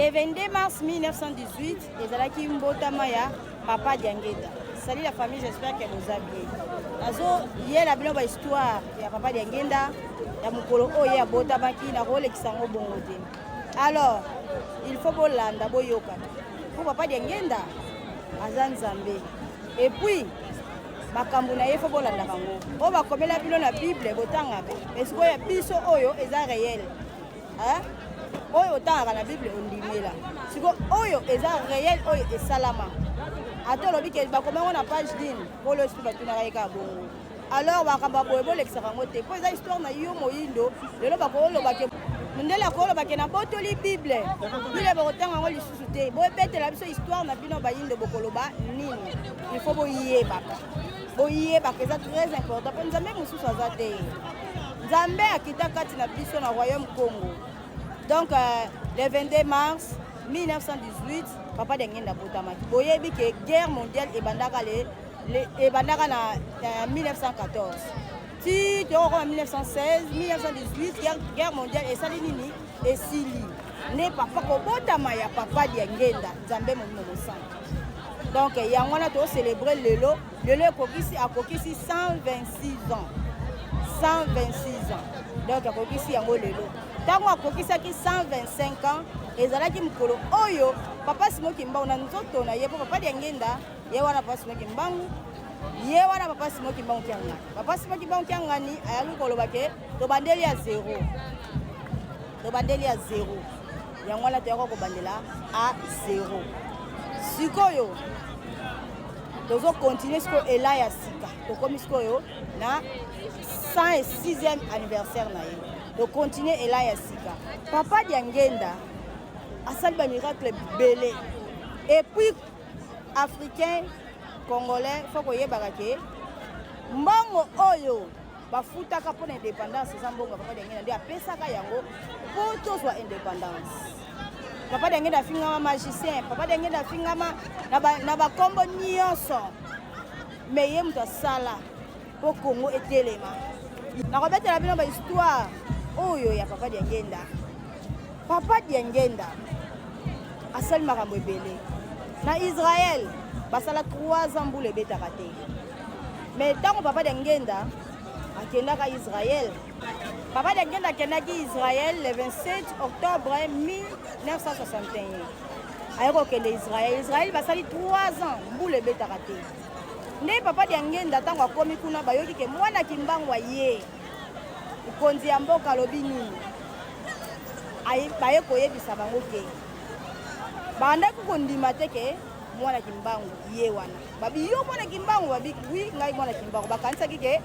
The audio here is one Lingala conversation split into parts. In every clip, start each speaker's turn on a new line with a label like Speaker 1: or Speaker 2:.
Speaker 1: Le 22 mars 1918, ezalaki mbotama ya Papa Diangenda. Salut la famille, j'espère que vous allez bien. Azo hier la bino ba histoire ya Papa Diangenda ya mukolo oyo ya botamaki na role kisango bongo te. Alors, il faut bolanda boyoka. Pour Papa Diangenda aza Nzambe. Et puis makambo na ye faut bolanda bango. O ba komela bino na Bible botanga be. Est-ce que ya biso oyo eza réel? Hein? Oyo otanga na Bible ondimela. Siko oyo eza réel oyo esalama. Ato lobi ke ba komela na page din pour le sou batuna ka bongo. Alors bakamba boyebo lekisaka ngote. Po eza histoire na yo moyindo, lelo ba ko loba ke ndela ko loba ke na botoli Bible. Bible ba kotanga ngo lisusu te. Bo betela biso histoire na bino bayindo bokoloba nini. Il faut boyeba. Boyeba que c'est très important. Pour Nzambe mususu azate. Nzambe akita kati na biso na royaume Congo. Donc, le 22 mars 1918, Papa Diangenda botamaki. Boyebi que guerre mondiale ebandaka na 1914. Si tu en 1916, 1918, guerre mondiale et salinini et sili. Ne papa ko botama ya Papa Diangenda, Nzambe mo sang. Donc, il y a un to célébrer lelo akokisi 126 ans. 126 ans. Donc, akokisi yango lelo. Tango akokisaki 125 ans, ezalaki mukolo oyo Papa Simoki Mbangu na nzoto na ye Papa Diangenda, ye wana Papa Simoki Mbangu, ye wana Papa Simoki Mbangu kianga. Papa Simoki Mbangu kianga ni ayaki koloba ke to bandeli ya 0. To bandeli ya 0. Yango wana to yako ko bandela à 0. Sikoyo tozo continuer siko ela ya sika. To komi sikoyo na 106e anniversaire na ye. De continuer et là Yassika. Papa Diangenda a sali ba miracle belé. Et puis africain, congolais, faut que yebaka ke mbongo oyo bafutaka pour l'indépendance sans mbongo Papa Diangenda ndi apesaka yango pour to soit indépendance. Papa Diangenda fingama magicien, Papa Diangenda fingama na ba kombo nyonso. Mais ye muta sala pour Congo etelema. Na robetela bino ba histoire oyo ya Papa Diangenda. Papa Diangenda asali makambo ebele. Na Israël basala 3 ans mbula ebetaka te. Mais tango Papa Diangenda akendaka Israël, Papa Diangenda akendaki Israël le 27 octobre 1961. Ayoko kende Israël basali 3 ans mbula ebetaka te. Ne Papa Diangenda tango akomi kuna bayoki ke mwana Kimbangu ye ukonzi ya mboka lobi nini baye koyebisa bango ke bandaki kondima te ke mwana Kimbangu ye wana babi yo mwana Kimbangu babi wi ngai mwana Kimbangu bakanisaki ke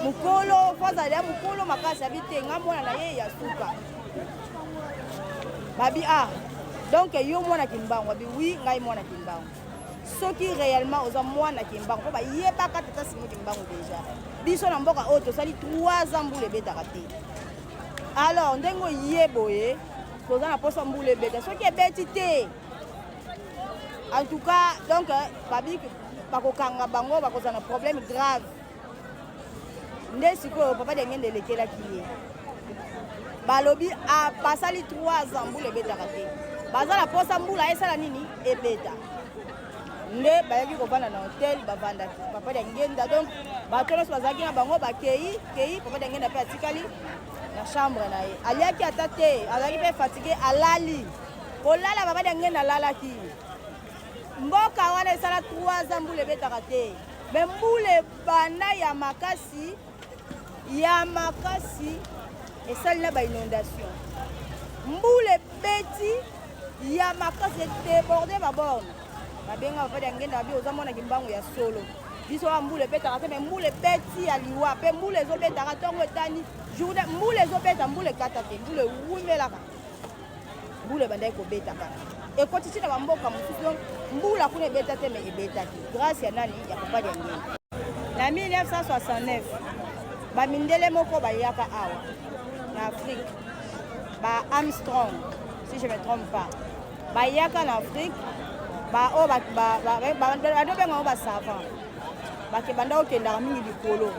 Speaker 1: mukolo fazali ya mukolo makasi abite nga mwana na ye ya suka babi donc yo mwana Kimbangu babi wi ngai mwana Kimbangu soki réellement oza mwana Kimbangu po bayebaka tata Simoki Mbangu déjà biso na mboka oyo tosali 3 ans mbula ebetaka te. Alors ndengo yeboye toza na posa mbula ebeta soki ebeti te. En tout cas donc babi bakokanga bango bakoza na problème grave. Nde sikoyo Papa Diangenda elekelaki ye balobi basali 3 ans mbula ebetaka te. Baza na posa mbula esala nini ebeta. Ne bayaki kobana na hotel bavandaki Papa Diangenda. Donc batono bazaki na bango bakei Papa Diangenda pe atikali na chambre na ye. Aliaki atate azaki pe fatigué alali. Kolala Papa Diangenda alalaki. Mboka wana esala 3 ans mbula ebetaka te. Mais mbula banda ya makasi esali na ba inondation. Mbula beti ya makasi débordé ba borne. Babenga Papa Diangenda babi oza mwana Kimbangu ya solo. Biso wa mbule betaka te mais mbule beti ya liwa pe mbule ezobetaka tongo etani journée mbule ezobeta mbule kata te mbule wumelaka. Mbule bandai ko betaka. Et kotisi na bamboka mususu mbula kuna ebeta te mais ebetaki. Grâce ya nani ya Papa Diangenda. Na 1969 ba mindele moko bayaka awa na Afrique. Ba Armstrong si je me trompe pas. Bayaka na Afrique. Badobenga ba savant bakebanda okendaka mingi likolo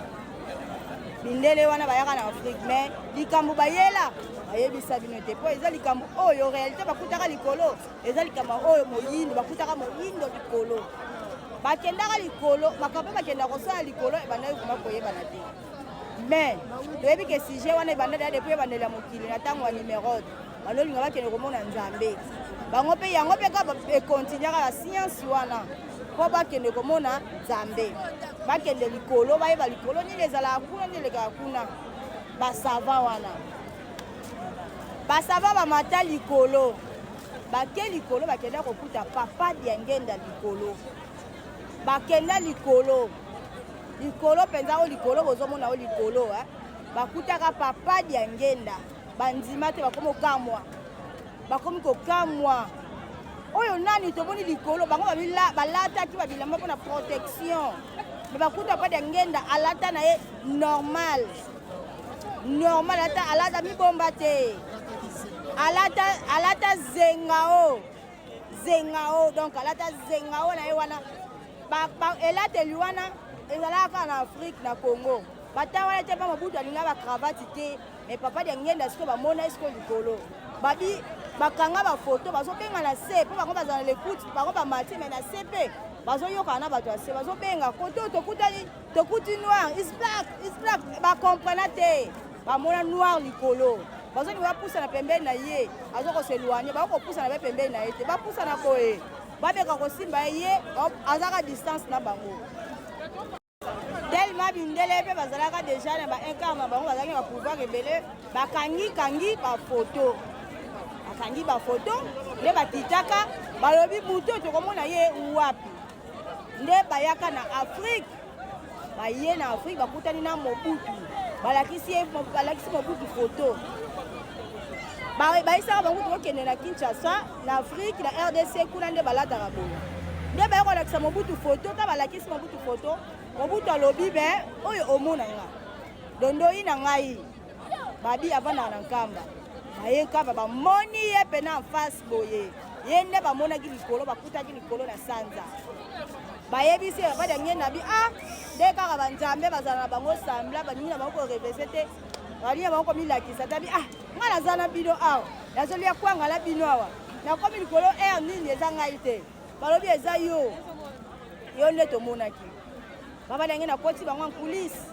Speaker 1: bindele wana bayaka na Afrique mais likambo bayela ayebisa bino te po eza likambo oyo réalité bakutaka likolo eza likambo oyo moyindo bakutaka moyindo likolo bakendaka likolo makambo bakenda kosala likolo ebandaki kuma koyebana te mais toyebi ke sujet wana ebanda deya depuis ebandela mokili na ntango ya numerode banolinga bakende komona nzambe bango mpe yango mpe kaka ekontinuaka na siansi wana mpo bakende komona nzambe bakende likolo bayeba likolo nini ezalaka kuna nini elekaka kuna basava wana basava bamata likolo bake likolo bakenda kokuta papa Diangenda likolo bakenda likolo likolo mpenza o likolo bozomona o likolo bakutaka papa Diangenda bandima te bakomi kokamwa bakomi kokamwa oyo nani tomoni likolo bango balataki babilamba mpona protection me bakuta papa Diangenda alata na ye normal alata mibomba te alata zengao donc alata zengao na ye wana elateli wana ezalaka na Afrique na Congo bata wana te mpa Mobutu alinga bacravate te mais papa Diangenda siko bamona esiko likolo babi bakanga bafoto bazobenga na se mpo bango bazala na lekute bango bamati me na se mpe bazoyokana na bato ya se bazobenga koto tokuti noir is black bakomprena te bamona noir likolo bazoni bapusana pembeni na ye azokoseloigne bakopusana be pembeni na ye te bapusana boye babeka kosimba ye azaka distance na bango tellement bindele mpe bazalaka déjà na baincarne na bango bazalaki bapouvoir ebele bakangi bafoto nde batitaka balobi buto tokomona ye wapi nde bayaka na Afrique baye na Afrique bakutani na Mobutu balakisi Mobutu foto bayisaka bango tokokende na Kinshasa na Afrique na RDC kuna nde balataka boye nde baya kolakisa Mobutu foto ta balakisi Mobutu foto Mobutu alobi be oyo omona nga dondoi na ngai babi avanda na nkamba baye nkamba bamoni ye pena en face boye ye nde bamonaki likolo bakutaki likolo na sanza bayebisi papa Diangenda bi nde kaka banzambe bazala na bango sambla baningi na bango korevese te baningi na bango komilakisa tabi nga naza na bino awa nazolia kwangala bino awa nakomi likolo nini eza ngai te balobi eza yo nde tomonaki papa Diangenda akoti bango nkulisi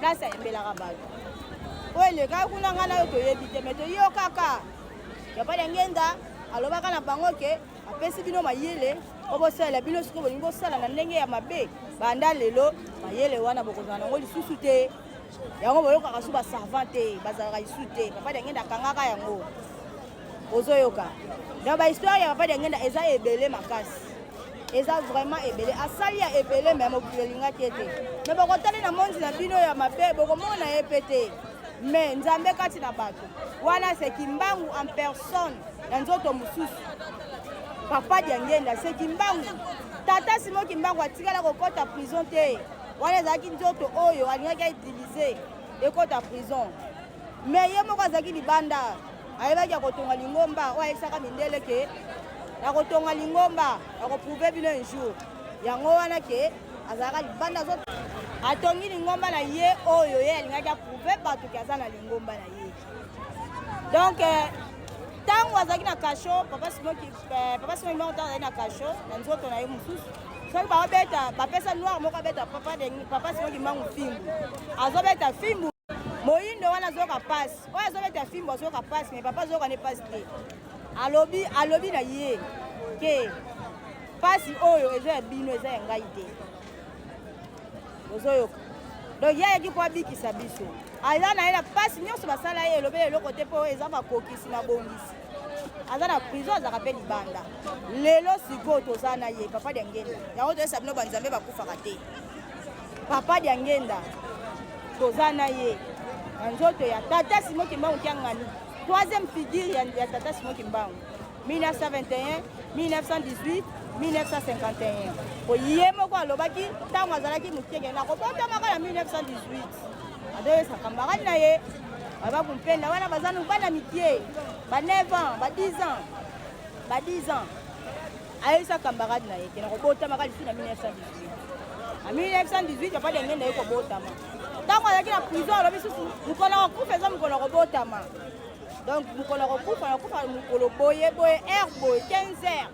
Speaker 1: place ayembelaka bato oyo elekaka kuna ngai na yo toyebi te me toyokaka papa Diangenda alobaka na bango ke apesi bino mayele po bosalela bino sikoyo bolingi bosala na ndenge ya mabe banda lelo mayele wana bokozala nango lisusu te yango boyokaka su basavant te bazalaka lisu te papa Diangenda akangaka yango ozoyoka na bahistoire ya papa Diangenda eza ebele makasi eza vraiment ebele asali ya ebele me mokili elingaki ete me bokotali na monzi na bino ya mabe bokomona ye pe te me nzambe kati na bato wana seki mbangu en personne na nzoto mosusu papa Diangenda seki mbangu tata Simon Kimbangu atikala kokota prison te wana ezalaki nzoto oyo alingaki autilize ekota prison me ye moko azalaki libanda ayebaki akotonga lingomba oyo ayebisaka mindele ke nakotonga lingomba nakoprouve bino un jour yango wana ke azalaka libanda atongi lingomba na ye oyo ye alingaki aprouve bato ke aza na lingomba na ye donc ntango azalaki na kasho papa Simon Kimbangu ntango azalaki na kasho na nzoto na ye mosusu soki baobeta bapesa noir moko abeta papa Simon Kimbangu fimbu azobeta fimbu moyindo wana azoyoka pasi oyo azobeta fimbu azoyoka pasi me papa azoyoka ne pasi te alobi na ye ke pasi oyo eza ya bino eza ya ngai te ozoyoka donc ye ayeki mpo abikisa biso aza na ye na pasi nyonso basala ye elobeli eloko te mpo eza bakokisi na bongisi aza na prison azalaka mpe libanda lelo sikoyo toza na ye papa Diangenda yango toyesa bino banzambe bakufaka te papa Diangenda toza na ye na nzoto ya tata Simon Kimbangu kiangani troisième figure ya tata Simon Kimbangu 1921 1918 1951 oye moko alobaki ntango azalaki mokenge nakobotamaka na 1918 adoyesa camarade na ye babakumpenda wana bazana bana mikie ba 9 ans ba 10 ans ba 10 ans ayesa camarade na ye ke nakobotamaka lisu na 1918 na 1918 papa Diangenda ye kobotama ntango azalaki na prison alobi susu mokolo akufa eza mokolo kobotama Donc mokolo kokufa nakufa mokolo boye boye air boye 15 heures